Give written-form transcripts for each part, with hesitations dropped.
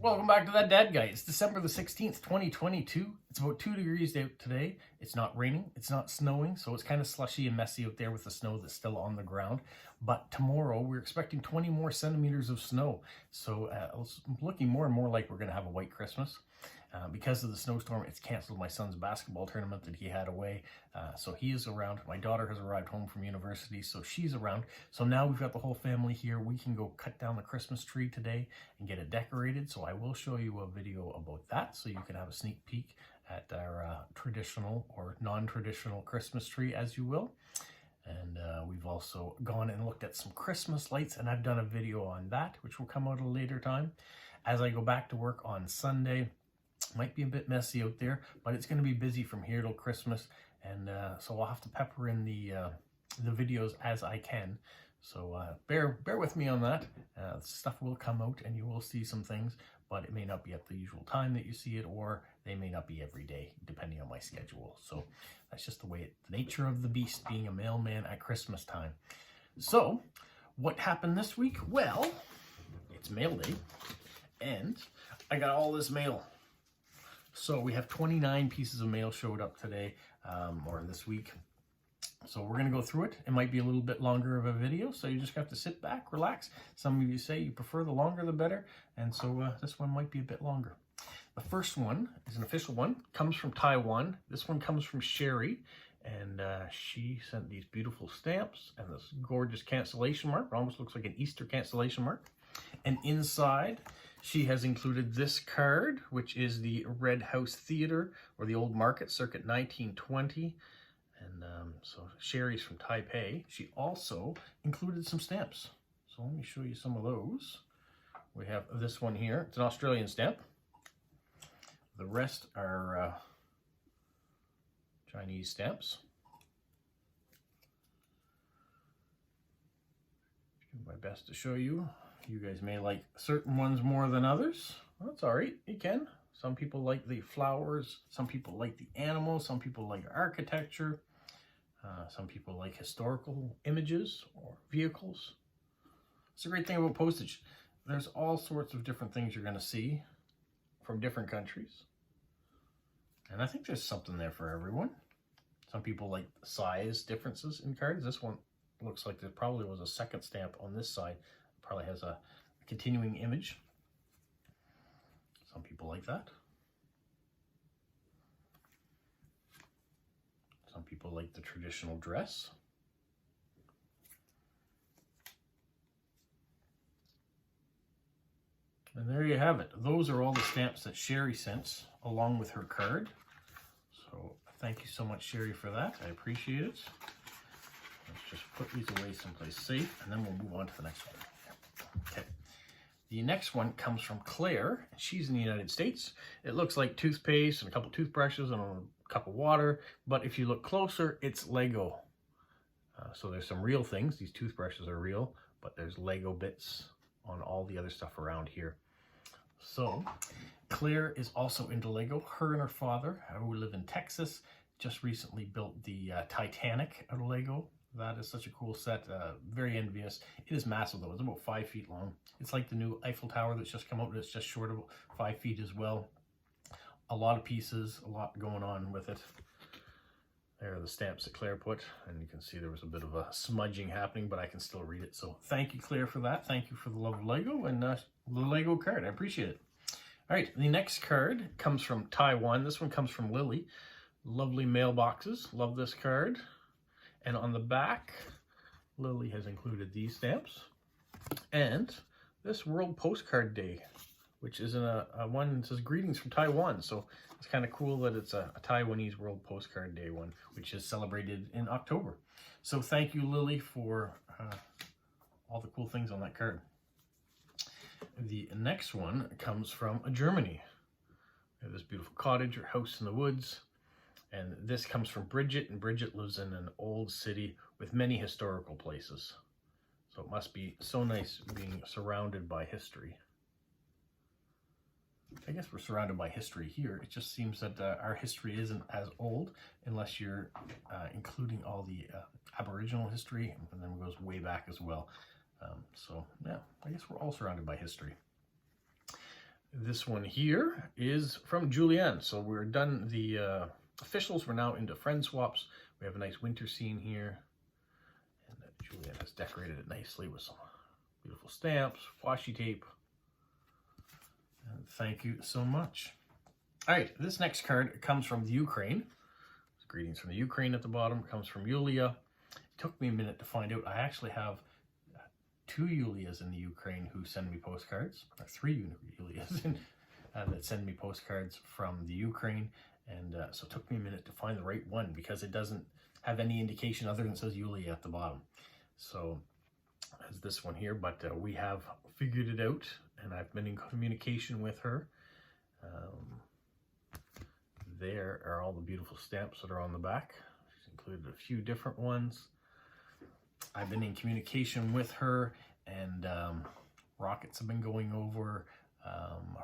Welcome back to That Dad Guy. It's December the 16th, 2022. It's about 2 degrees out today. It's not raining, it's not snowing, so it's kind of slushy and messy out there with the snow that's still on the ground. But tomorrow, we're expecting 20 more centimeters of snow. So it's looking more and more like we're going to have a white Christmas. Because of the snowstorm, it's canceled my son's basketball tournament that he had away. So he is around. My daughter has arrived home from university, so she's around. So now we've got the whole family here. We can go cut down the Christmas tree today and get it decorated. So I will show you a video about that so you can have a sneak peek at our traditional or non-traditional Christmas tree, as you will. And we've also gone and looked at some Christmas lights, and I've done a video on that, which will come out at a later time. As I go back to work on Sunday, might be a bit messy out there, but it's going to be busy from here till Christmas, and so I'll have to pepper in the videos as I can. So bear with me on that. Stuff will come out, and you will see some things, but it may not be at the usual time that you see it, or they may not be every day, depending on my schedule. So that's just the way the nature of the beast, being a mailman at Christmas time. So what happened this week? Well, it's mail day, and I got all this mail. So we have 29 pieces of mail showed up today, or this week. So we're going to go through it. It might be a little bit longer of a video, so you just have to sit back, relax. Some of you say you prefer the longer the better, and so this one might be a bit longer. The first one is an official one, comes from Taiwan. This one comes from Sherry, and she sent these beautiful stamps and this gorgeous cancellation mark. It almost looks like an Easter cancellation mark. And inside, she has included this card, which is the Red House Theater, or the Old Market, circa 1920. And so Sherry's from Taipei. She also included some stamps. So let me show you some of those. We have this one here. It's an Australian stamp. The rest are Chinese stamps. Do my best to show you. You guys may like certain ones more than others. Well, that's all right, you can. Some people like the flowers, some people like the animals, some people like architecture, some people like historical images or vehicles. It's a great thing about postage. There's all sorts of different things you're gonna see from different countries. And I think there's something there for everyone. Some people like size differences in cards. This one looks like there probably was a second stamp on this side. Probably has a continuing image. Some people like that. Some people like the traditional dress. And there you have it. Those are all the stamps that Sherry sent along with her card. So thank you so much, Sherry, for that. I appreciate it. Let's just put these away someplace safe, and then we'll move on to the next one. Okay, the next one comes from Claire. She's in the United States. It looks like toothpaste and a couple toothbrushes and a cup of water, but if you look closer, it's Lego. So there's some real things. These toothbrushes are real, but there's Lego bits on all the other stuff around here. So Claire is also into Lego. Her and her father, who live in Texas, just recently built the Titanic out of Lego. That is such a cool set, very envious. It is massive though, it's about 5 feet long. It's like the new Eiffel Tower that's just come out, but it's just short of 5 feet as well. A lot of pieces, a lot going on with it. There are the stamps that Claire put, and you can see there was a bit of a smudging happening, but I can still read it. So thank you, Claire, for that. Thank you for the love of Lego and the Lego card. I appreciate it. All right, the next card comes from Taiwan. This one comes from Lily. Lovely mailboxes. Love this card. And on the back, Lily has included these stamps and this World Postcard Day, which is in a one that says greetings from Taiwan. So it's kind of cool that it's a Taiwanese World Postcard Day one, which is celebrated in October. So thank you, Lily, for all the cool things on that card. The next one comes from Germany. We have this beautiful cottage or house in the woods. And this comes from Bridget, and Bridget lives in an old city with many historical places. So it must be so nice being surrounded by history. I guess we're surrounded by history here. It just seems that our history isn't as old unless you're including all the Aboriginal history, and then it goes way back as well. So yeah, I guess we're all surrounded by history. This one here is from Julianne. So we're done the officials. We're now into friend swaps. We have a nice winter scene here. And Julianne has decorated it nicely with some beautiful stamps, washi tape. And thank you so much. All right, this next card comes from the Ukraine. Greetings from the Ukraine at the bottom. It comes from Yulia. It took me a minute to find out. I actually have 2 Yulias in the Ukraine who send me postcards, or 3 Yulias that send me postcards from the Ukraine, and so it took me a minute to find the right one because it doesn't have any indication other than it says Yulia at the bottom. So as this one here, but we have figured it out, and I've been in communication with her. There are all the beautiful stamps that are on the back. She's included a few different ones. I've been in communication with her, and rockets have been going over.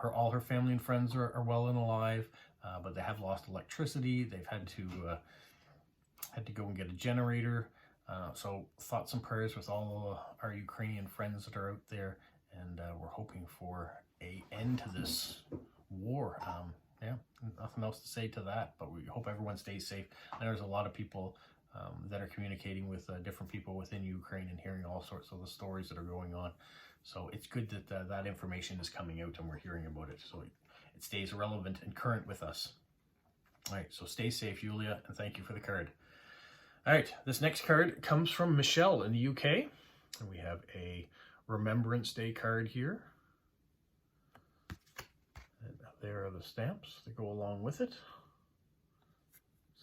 All her family and friends are well and alive, but they have lost electricity. They've had to go and get a generator. So thoughts and prayers with all our Ukrainian friends that are out there, and we're hoping for an end to this war. Yeah, nothing else to say to that, but we hope everyone stays safe. And there's a lot of people that are communicating with different people within Ukraine and hearing all sorts of the stories that are going on. So it's good that that information is coming out and we're hearing about it, so it stays relevant and current with us. All right, so stay safe, Julia, and thank you for the card. All right, this next card comes from Michelle in the UK, and we have a Remembrance Day card here. And there are the stamps that go along with it.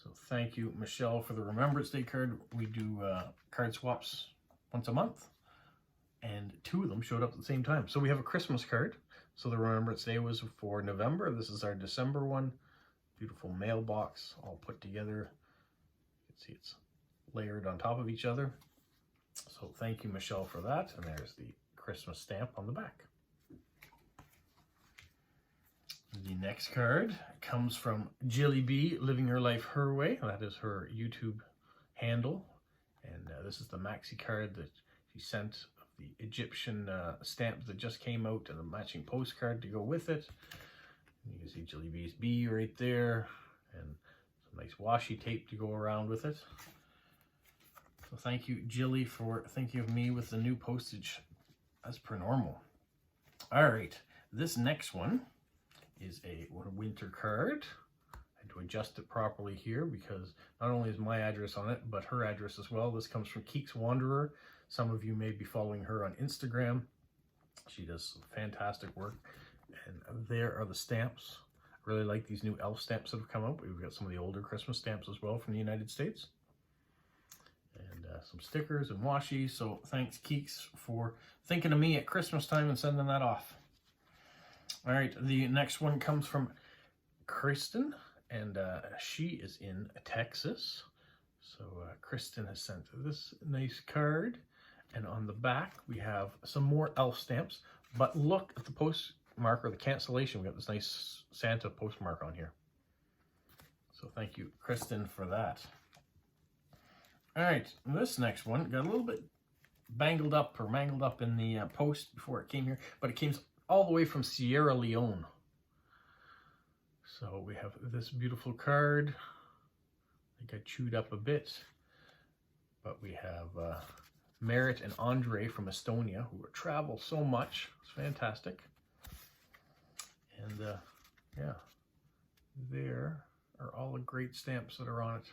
So thank you, Michelle, for the Remembrance Day card. We do card swaps once a month, and 2 of them showed up at the same time. So we have a Christmas card. So the Remembrance Day was for November. This is our December one. Beautiful mailbox all put together. You can see it's layered on top of each other. So thank you, Michelle, for that. And there's the Christmas stamp on the back. The next card comes from Jilly B, Living Her Life Her Way. That is her YouTube handle. And this is the maxi card that she sent of the Egyptian stamp that just came out, and a matching postcard to go with it. And you can see Jilly B's B right there, and some nice washi tape to go around with it. So thank you, Jilly, for thinking of me with the new postage as per normal. All right, this next one is a winter card. I had to adjust it properly here because not only is my address on it, but her address as well. This comes from Keeks Wanderer. Some of you may be following her on Instagram. She does fantastic work. And there are the stamps. I really like these new elf stamps that have come out. We've got some of the older Christmas stamps as well from the United States. And some stickers and washi. So thanks, Keeks, for thinking of me at Christmas time and sending that off. All right, the next one comes from Kristen, and she is in Texas. So Kristen has sent this nice card, and on the back we have some more elf stamps, but look at the postmark or the cancellation. We got this nice Santa postmark on here. So thank you, Kristen, for that. All right, this next one got a little bit bangled up or mangled up in the post before it came here, but it came all the way from Sierra Leone. So we have this beautiful card. I think I chewed up a bit, but we have Merritt and Andre from Estonia, who travel so much. It's fantastic. And yeah, there are all the great stamps that are on it.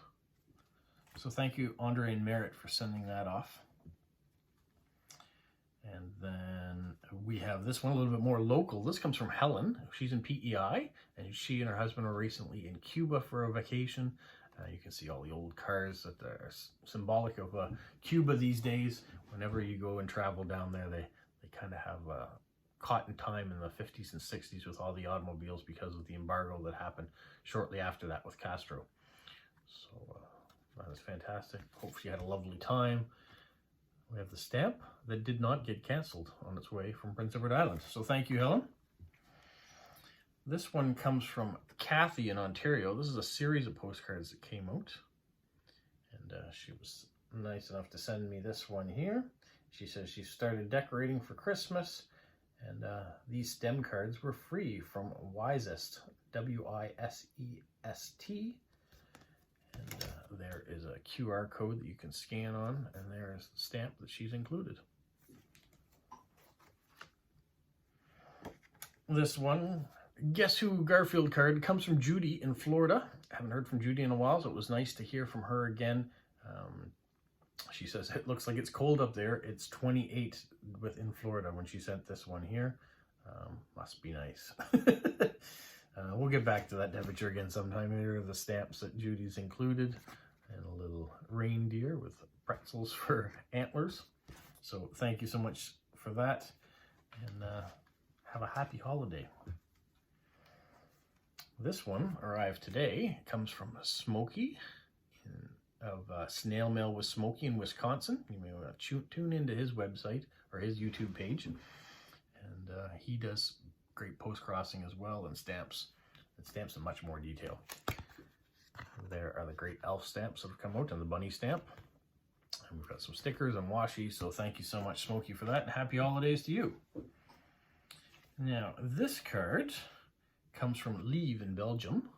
So thank you, Andre and Merritt, for sending that off. And then we have this one a little bit more local. This comes from Helen. She's in PEI, and she and her husband were recently in Cuba for a vacation. You can see all the old cars that are symbolic of Cuba these days. Whenever you go and travel down there, they kind of have caught in time in the 50s and 60s with all the automobiles because of the embargo that happened shortly after that with Castro. So that is fantastic. Hope she had a lovely time. We have the stamp that did not get canceled on its way from Prince Edward Island. So thank you, Helen. This one comes from Kathy in Ontario. This is a series of postcards that came out. And she was nice enough to send me this one here. She says she started decorating for Christmas And these stem cards were free from Wisest, W-I-S-E-S-T. And there is a QR code that you can scan on, and there's the stamp that she's included. This one, Guess Who Garfield card, comes from Judy in Florida. I haven't heard from Judy in a while, so it was nice to hear from her again. She says, it looks like it's cold up there. It's 28 within Florida when she sent this one here. Must be nice. We'll get back to that temperature again sometime. Here are the stamps that Judy's included. And a little reindeer with pretzels for antlers. So thank you so much for that. And have a happy holiday. This one arrived today. It comes from Smokey of Snail Mail with Smokey in Wisconsin. You may want to tune into his website or his YouTube page. And he does great post-crossing as well, and stamps in much more detail. There are the great elf stamps that have come out, and the bunny stamp. And we've got some stickers and washi, so thank you so much, Smokey, for that, and happy holidays to you. Now, this card comes from Lieve in Belgium,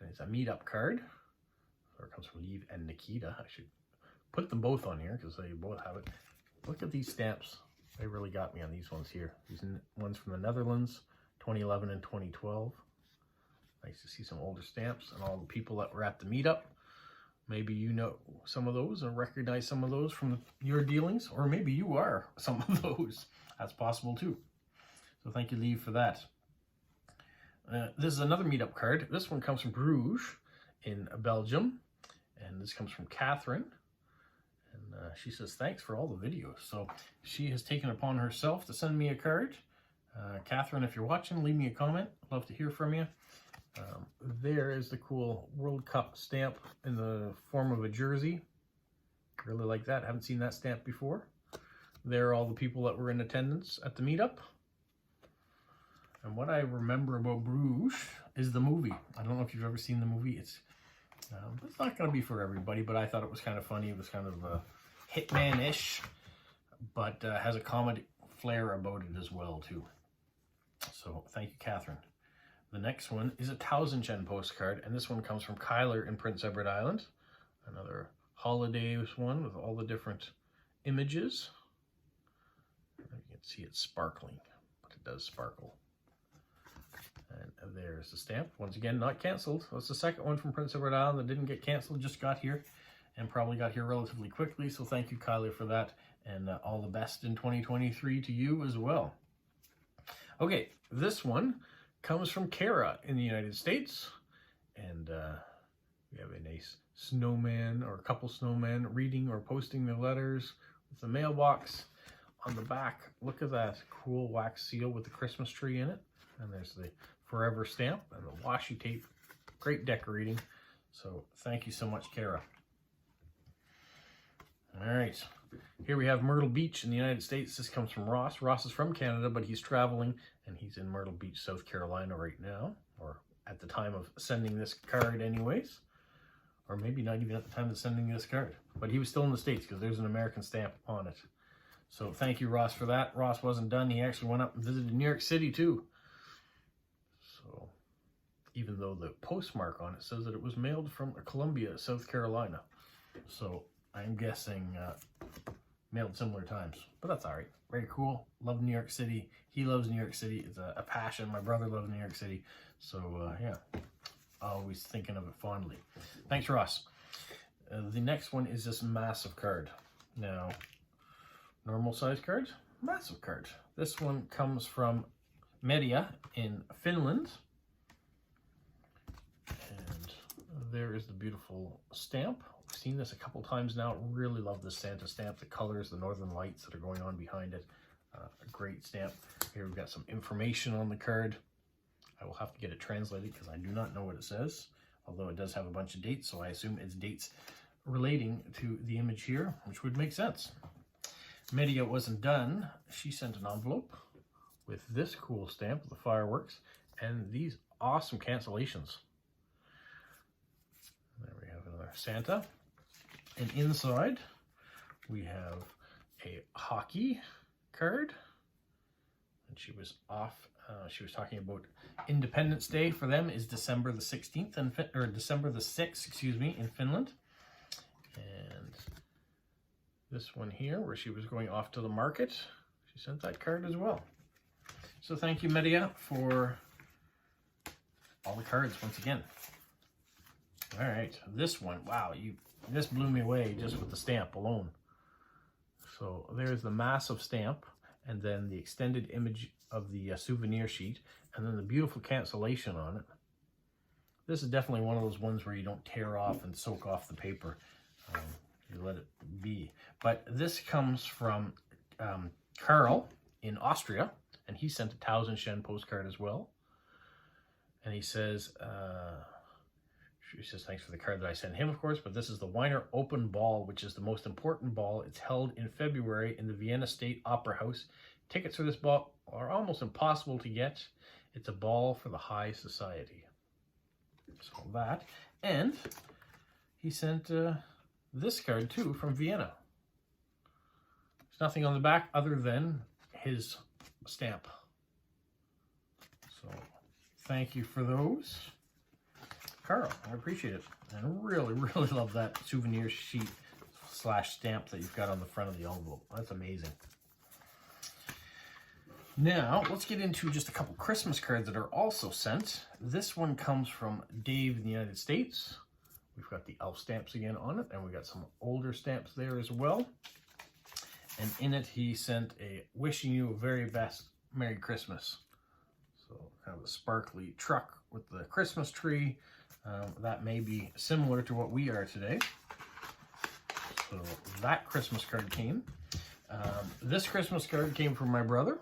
and it's a meetup card. Or it comes from Lieve and Nikita. I should put them both on here because they both have it. Look at these stamps. They really got me on these ones here. These ones from the Netherlands, 2011 and 2012. Nice to see some older stamps and all the people that were at the meetup. Maybe you know some of those or recognize some of those from your dealings, or maybe you are some of those. That's possible too. So thank you, Lieve, for that. This is another meetup card. This one comes from Bruges in Belgium, and this comes from Catherine. And she says, thanks for all the videos. So she has taken upon herself to send me a card. Catherine, if you're watching, leave me a comment. I'd love to hear from you. There is the cool World Cup stamp in the form of a jersey. Really like that. Haven't seen that stamp before. There are all the people that were in attendance at the meetup. And what I remember about Bruges is the movie. I don't know if you've ever seen the movie. It's not going to be for everybody, but I thought it was kind of funny. It was kind of Hitman-ish, but has a comedy flair about it as well, too. So thank you, Catherine. The next one is a Tausendchen postcard, and this one comes from Kyler in Prince Edward Island. Another holidays one with all the different images. You can see it's sparkling, but it does sparkle. And there's the stamp. Once again, not canceled. That's the second one from Prince Edward Island that didn't get canceled, just got here, and probably got here relatively quickly. So thank you, Kylie, for that, and all the best in 2023 to you as well. Okay, this one comes from Kara in the United States, and we have a nice snowman or a couple snowmen reading or posting their letters with the mailbox. On the back, look at that cool wax seal with the Christmas tree in it. And there's the forever stamp and the washi tape. Great decorating. So thank you so much, Kara. All right. Here we have Myrtle Beach in the United States. This comes from Ross. Ross is from Canada, but he's traveling, and he's in Myrtle Beach, South Carolina right now, or at the time of sending this card anyways. Or maybe not even at the time of sending this card. But he was still in the States because there's an American stamp on it. So thank you, Ross, for that. Ross wasn't done. He actually went up and visited New York City, too. So, even though the postmark on it says that it was mailed from Columbia, South Carolina. So, I'm guessing mailed similar times. But that's all right. Very cool. Love New York City. He loves New York City. It's a passion. My brother loves New York City. So, yeah. Always thinking of it fondly. Thanks, Ross. The next one is this massive card. Now, normal size card, massive card. This one comes from Media in Finland. And there is the beautiful stamp. We've seen this a couple times now. Really love this Santa stamp. The colors, the northern lights that are going on behind it. A great stamp. Here we've got some information on the card. I will have to get it translated because I do not know what it says. Although it does have a bunch of dates, so I assume it's dates relating to the image here, which would make sense. Media wasn't done. She sent an envelope with this cool stamp, the fireworks, and these awesome cancellations. There we have another Santa. And inside, we have a hockey card. and she was off. She was talking about Independence Day for them is December the 16th, or December the 6th, excuse me, in Finland. And this one here, where she was going off to the market, she sent that card as well. So thank you, Media, for all the cards once again. All right, this one, wow, this blew me away just with the stamp alone. So there's the massive stamp, and then the extended image of the souvenir sheet, and then the beautiful cancellation on it. This is definitely one of those ones where you don't tear off and soak off the paper. You let it be. But this comes from Carl in Austria, and he sent a 1,000 Shen postcard as well. And he says, thanks for the card that I sent him, of course, but this is the Wiener Open Ball, which is the most important ball. It's held in February in the Vienna State Opera House. Tickets for this ball are almost impossible to get. It's a ball for the high society. So that, and he sent this card too from Vienna. There's nothing on the back other than his stamp. So thank you for those, Carl. I appreciate it. And I really, really love that souvenir sheet / stamp that you've got on the front of the envelope. That's amazing. Now, let's get into just a couple Christmas cards that are also sent. This one comes from Dave in the United States. We've got the elf stamps again on it, and we got some older stamps there as well. And in it, he sent a wishing you a very best Merry Christmas. So kind of a sparkly truck with the Christmas tree. That may be similar to what we are today. So that Christmas card came. This Christmas card came from my brother.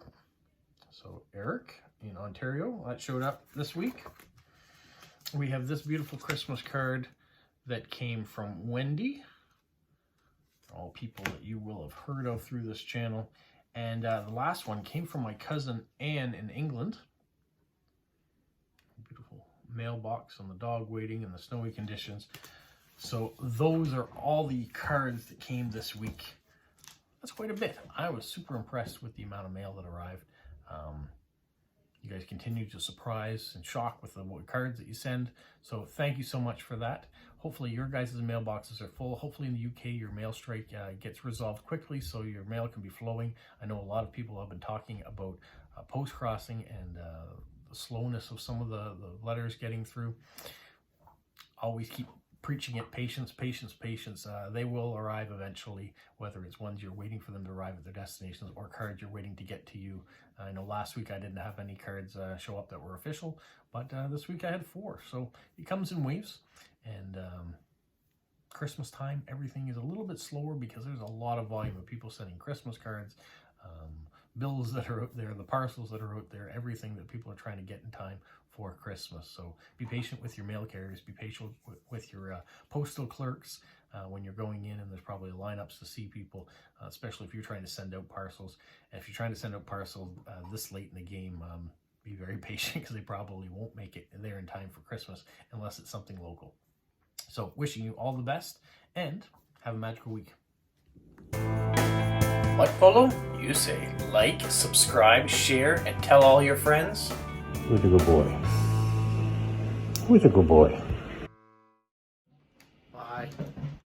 So Eric in Ontario, that showed up this week. We have this beautiful Christmas card that came from Wendy. All people that you will have heard of through this channel. And the last one came from my cousin Anne in England. Beautiful mailbox on the dog waiting in the snowy conditions. So those are all the cards that came this week. That's quite a bit. I was super impressed with the amount of mail that arrived. You guys continue to surprise and shock with the cards that you send. So thank you so much for that. Hopefully your guys' mailboxes are full. Hopefully in the UK your mail strike gets resolved quickly so your mail can be flowing. I know a lot of people have been talking about post-crossing and the slowness of some of the letters getting through. Always keep preaching it, patience, patience, patience. They will arrive eventually, whether it's ones you're waiting for them to arrive at their destinations or cards you're waiting to get to you. I know last week I didn't have any cards show up that were official, but this week I had 4. So it comes in waves, and Christmas time, everything is a little bit slower because there's a lot of volume of people sending Christmas cards, bills that are out there, the parcels that are out there, everything that people are trying to get in time for Christmas. So be patient with your mail carriers, be patient with your postal clerks when you're going in, and there's probably lineups to see people, especially if you're trying to send out parcels. And if you're trying to send out parcels this late in the game, be very patient because they probably won't make it there in time for Christmas unless it's something local. So wishing you all the best and have a magical week. What, Polo? You say like, subscribe, share, and tell all your friends. Who's a good boy? Who's a good boy?